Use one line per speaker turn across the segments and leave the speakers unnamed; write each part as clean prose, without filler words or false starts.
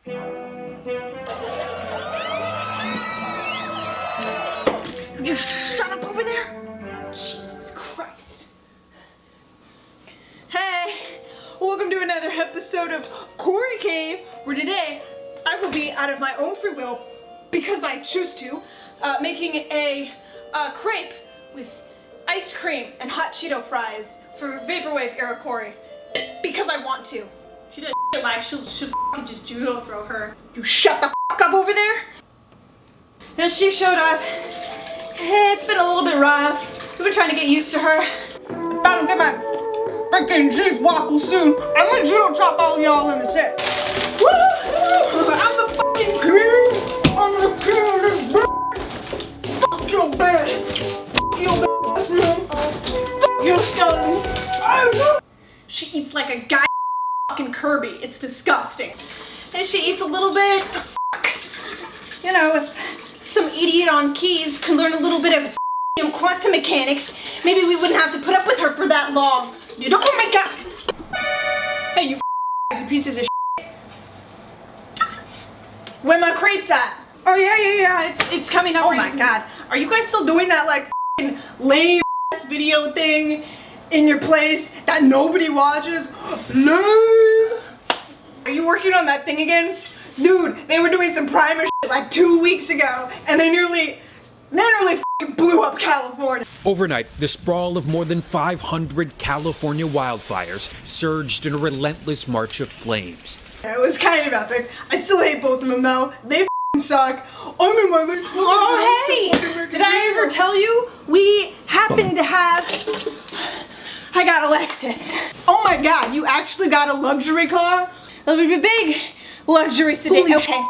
You just shut up over there? Jesus Christ. Hey, welcome to another episode of Corri Cave, where today I will be, out of my own free will, because I choose to, making a crepe with ice cream and hot Cheeto fries for vaporwave era Corri. Because I want to. She does shit like she'll fucking just judo throw her. You shut the fuck up over there. Then she showed up. It's been a little bit rough. We've been trying to get used to her. If I don't get my freaking cheese waffle soon, I'm gonna judo chop all y'all in the chest. Woo! I'm the fucking king. I'm the king of this bitch. Fuck your bed. Fuck your bathroom. Fuck your skeletons. She eats like a guy fucking Kirby. It's disgusting. And she eats a little bit. You know, if some idiot on keys can learn a little bit of quantum mechanics, maybe we wouldn't have to put up with her for that long. You know, oh my god! Hey, you pieces of shit. Where my crepes at? Oh yeah, it's coming up. Oh my god. Are you guys still doing that like lame ass video thing in your place that nobody watches? Lame! Are you working on that thing again? Dude, they were doing some primer shit like 2 weeks ago, and they nearly f***ing blew up California.
Overnight, the sprawl of more than 500 California wildfires surged in a relentless march of flames.
It was kind of epic. I still hate both of them though. They f***ing suck. I'm in my late 20s. Oh hey! Did I ever tell you we happen to have... I got a Lexus. Oh my god, you actually got a luxury car? That would be big. Luxury sedan. Okay,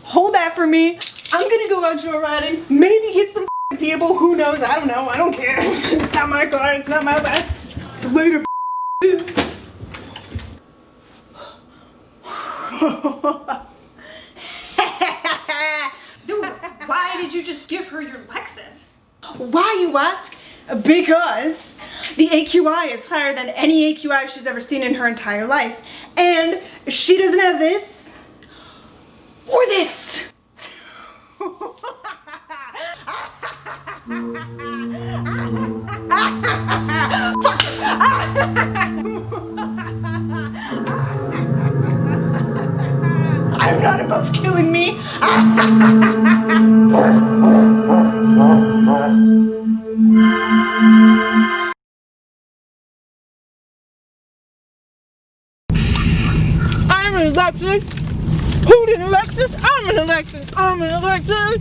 hold that for me. I'm gonna go out joy riding, maybe hit some people, who knows, I don't know, I don't care. It's not my car, it's not my life. Later, Dude, why did you just give her your Lexus? Why, you ask? Because the AQI is higher than any AQI she's ever seen in her entire life. And she doesn't have this or this. I'm not above killing me. I'm an Alexis. Who did Alexis? I'm an Alexis. I'm an Alexis.